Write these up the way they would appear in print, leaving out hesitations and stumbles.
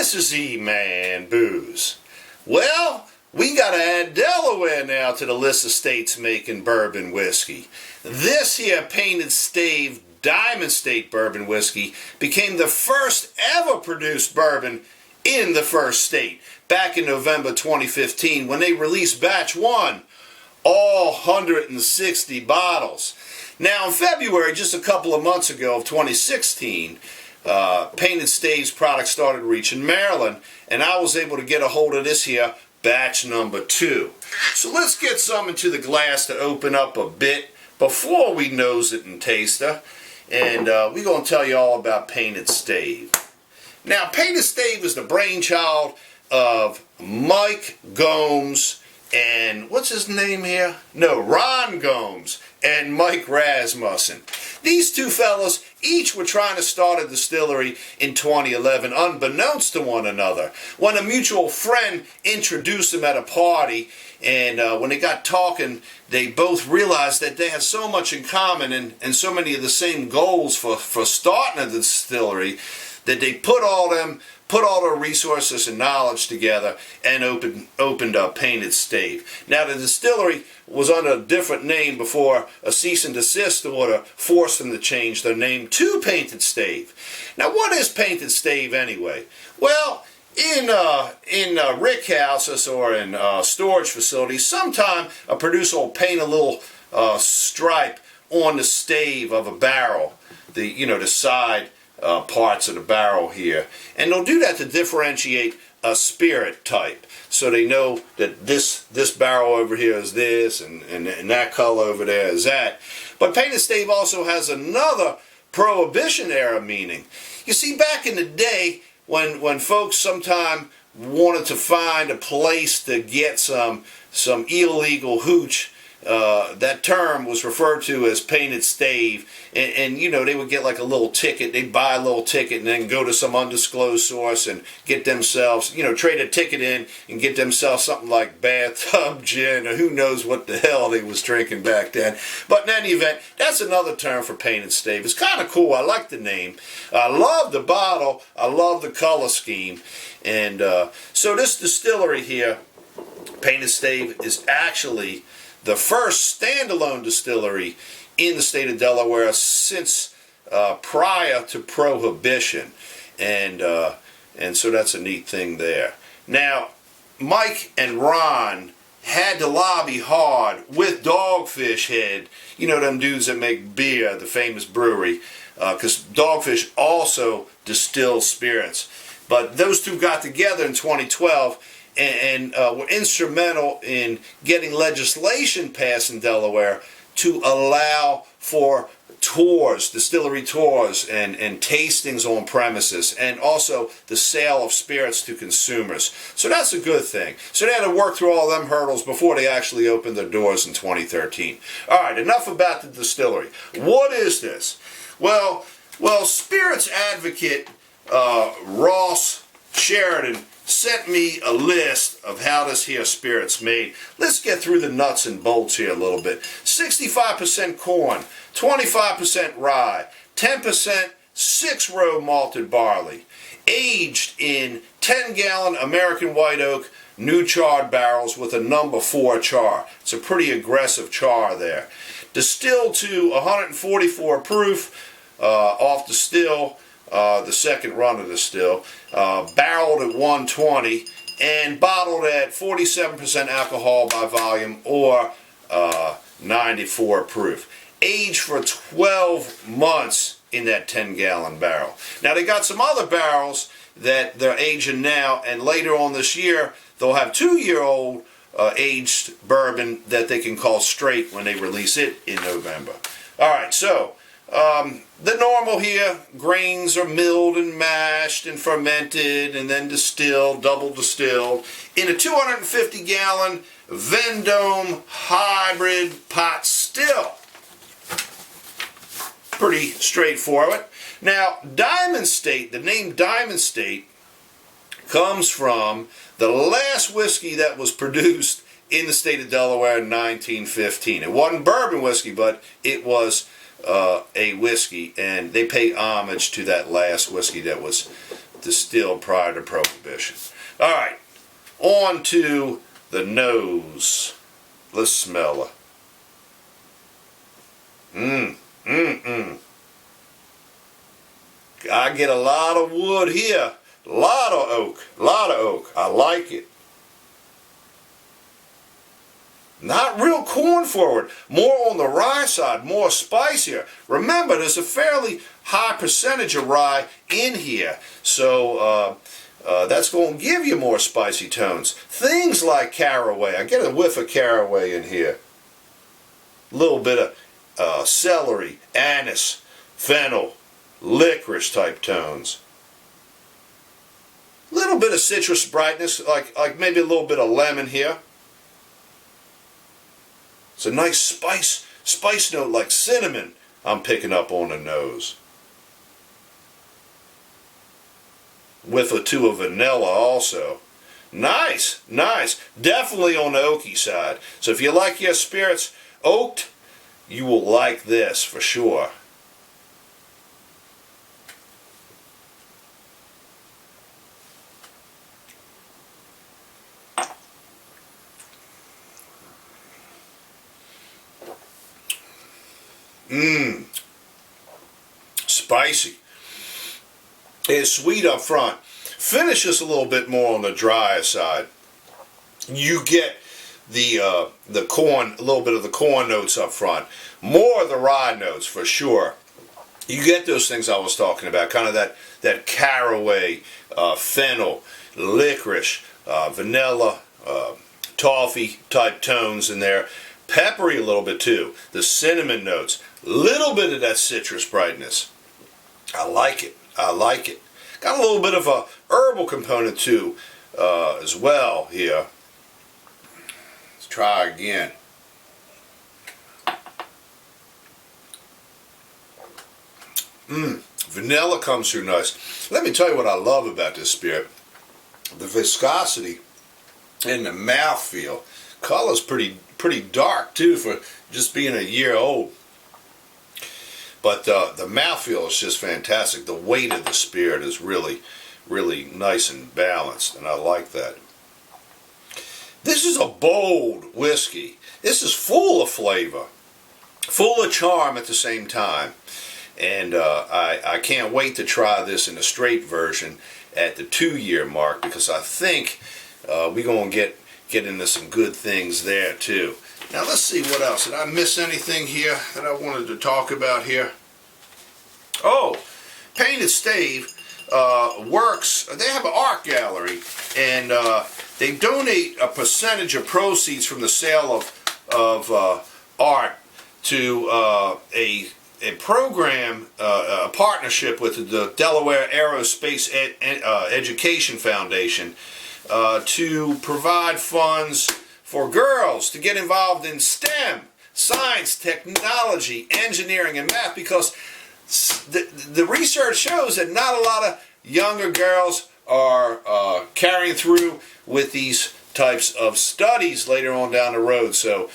This is E-Man Booze. Well, we got to add Delaware now to the list of states making bourbon whiskey. This here Painted Stave Diamond State Bourbon Whiskey became the first ever produced bourbon in the first state back in November 2015 when they released batch 1, all 160 bottles. Now in February, just a couple of months ago of 2016, Painted Stave's product started reaching Maryland, and I was able to get a hold of this here batch number 2. So let's get some into the glass to open up a bit before we nose it and taste it. And we're going to tell you all about Painted Stave. Now, Painted Stave is the brainchild of Mike Gomes and, what's his name here? No, Ron Gomes and Mike Rasmussen. These two fellas each were trying to start a distillery in 2011, unbeknownst to one another, when a mutual friend introduced them at a party. And when they got talking, they both realized that they had so much in common and so many of the same goals for starting a distillery that they put all their resources and knowledge together and opened up Painted Stave. Now the distillery was under a different name before a cease and desist order forced them to change their name to Painted Stave. Now what is Painted Stave anyway? Well, in rick houses or in storage facilities, sometimes a producer will paint a little stripe on the stave of a barrel, the side parts of the barrel here, and they'll do that to differentiate a spirit type, so they know that this barrel over here is this, and that color over there is that. But Painted Stave also has another Prohibition era meaning. You see, back in the day, when folks sometime wanted to find a place to get some illegal hooch, that term was referred to as Painted Stave, and they would get like a little ticket. They'd buy a little ticket and then go to some undisclosed source and get themselves, trade a ticket in and get themselves something like bathtub gin, or who knows what the hell they was drinking back then. But in any event, that's another term for Painted Stave. It's kind of cool. I like the name. I love the bottle. I love the color scheme. And so this distillery here, Painted Stave, is actually the first standalone distillery in the state of Delaware since prior to Prohibition, and so that's a neat thing there. Now, Mike and Ron had to lobby hard with Dogfish Head, them dudes that make beer, the famous brewery, because Dogfish also distills spirits. But those two got together in 2012 and were instrumental in getting legislation passed in Delaware to allow for tours, distillery tours, and tastings on premises, and also the sale of spirits to consumers. So that's a good thing. So they had to work through all them hurdles before they actually opened their doors in 2013. All right, enough about the distillery. What is this? Well, spirits advocate Ross Sheridan sent me a list of how this here spirit's made. Let's get through the nuts and bolts here a little bit. 65% corn, 25% rye, 10% 6-row malted barley, aged in 10-gallon American white oak new charred barrels with a number 4 char. It's a pretty aggressive char there. Distilled to 144 proof off the still. The second run of the still, barreled at 120 and bottled at 47% alcohol by volume or 94 proof. Aged for 12 months in that 10-gallon barrel. Now they got some other barrels that they're aging now, and later on this year they'll have 2-year-old aged bourbon that they can call straight when they release it in November. Alright, so the normal here, grains are milled and mashed and fermented and then distilled, double distilled, in a 250-gallon Vendome hybrid pot still. Pretty straightforward. Now, Diamond State, the name Diamond State, comes from the last whiskey that was produced in the state of Delaware in 1915. It wasn't bourbon whiskey, but it was a whiskey, and they pay homage to that last whiskey that was distilled prior to Prohibition. All right, on to the nose. Let's smell it. I get a lot of wood here. A lot of oak. I like it. Not real corn forward. More on the rye side, more spicier. Remember, there's a fairly high percentage of rye in here. So that's going to give you more spicy tones. Things like caraway. I get a whiff of caraway in here. A little bit of celery, anise, fennel, licorice type tones. A little bit of citrus brightness, like maybe a little bit of lemon here. It's a nice spice note like cinnamon I'm picking up on the nose. Whiff or two of vanilla also. Nice. Definitely on the oaky side. So if you like your spirits oaked, you will like this for sure. Spicy. It's sweet up front. Finishes a little bit more on the drier side. You get the corn, a little bit of the corn notes up front. More of the rye notes for sure. You get those things I was talking about, kind of that caraway, fennel, licorice, vanilla, toffee type tones in there. Peppery a little bit too. The cinnamon notes. Little bit of that citrus brightness. I like it. Got a little bit of a herbal component too as well here. Let's try again. Vanilla comes through nice. Let me tell you what I love about this spirit. The viscosity and the mouthfeel. Color's pretty dark too for just being a year old. But the mouthfeel is just fantastic. The weight of the spirit is really nice and balanced, and I like that. This is a bold whiskey. This is full of flavor, full of charm at the same time. And I can't wait to try this in a straight version at the 2-year mark, because I think we're going to get into some good things there too. Now let's see what else. Did I miss anything here that I wanted to talk about here? Oh, Painted Stave works. They have an art gallery, and they donate a percentage of proceeds from the sale of art to a program, a partnership with the Delaware Aerospace Education Foundation to provide funds for girls to get involved in STEM, science, technology, engineering, and math, because the research shows that not a lot of younger girls are carrying through with these types of studies later on down the road. So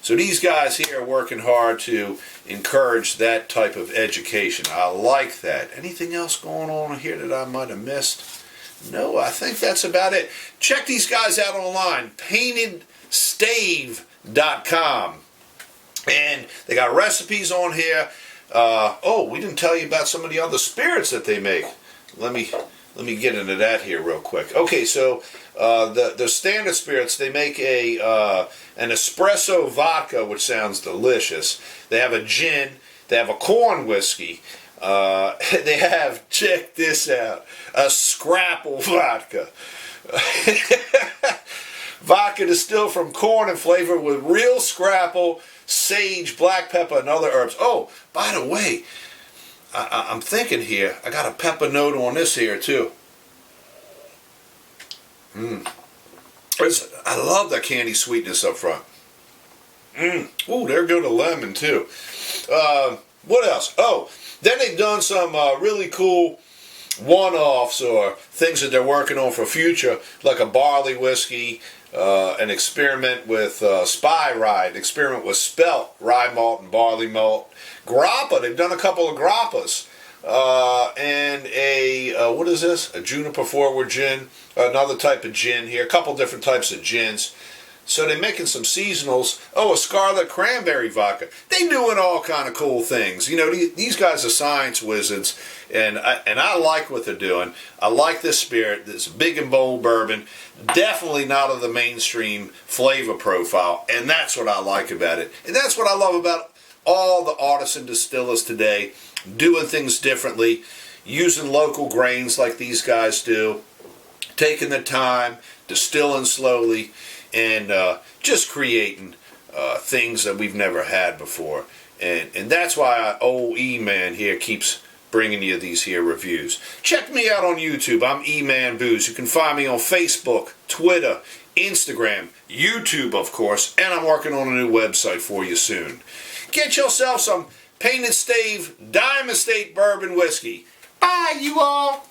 these guys here are working hard to encourage that type of education. I like that. Anything else going on here that I might have missed? No, I think that's about it. Check these guys out online, paintedstave.com. And they got recipes on here. Oh, we didn't tell you about some of the other spirits that they make. Let me get into that here real quick. Okay, so the standard spirits, they make an espresso vodka, which sounds delicious. They have a gin. They have a corn whiskey. They have, check this out, a scrapple vodka. Vodka distilled from corn and flavored with real scrapple, sage, black pepper, and other herbs. Oh, by the way, I'm thinking here, I got a pepper note on this here too. I love that candy sweetness up front. Ooh, there go the lemon too. What else? Oh, then they've done some really cool one-offs or things that they're working on for future, like a barley whiskey, an experiment with spy rye, an experiment with spelt rye malt and barley malt. Grappa, they've done a couple of grappas. and a, what is this? A juniper forward gin, another type of gin here, a couple different types of gins. So they're making some seasonals. Oh, a scarlet cranberry vodka. They doing all kind of cool things. You know, these guys are science wizards, and I like what they're doing. I like this spirit. This big and bold bourbon. Definitely not of the mainstream flavor profile, and that's what I like about it. And that's what I love about all the artisan distillers today, doing things differently, using local grains like these guys do, taking the time, distilling slowly, and just creating things that we've never had before. And that's why old E-Man here keeps bringing you these here reviews. Check me out on YouTube. I'm E-Man Booze. You can find me on Facebook, Twitter, Instagram, YouTube, of course, and I'm working on a new website for you soon. Get yourself some Painted Stave Diamond State Bourbon Whiskey. Bye, you all.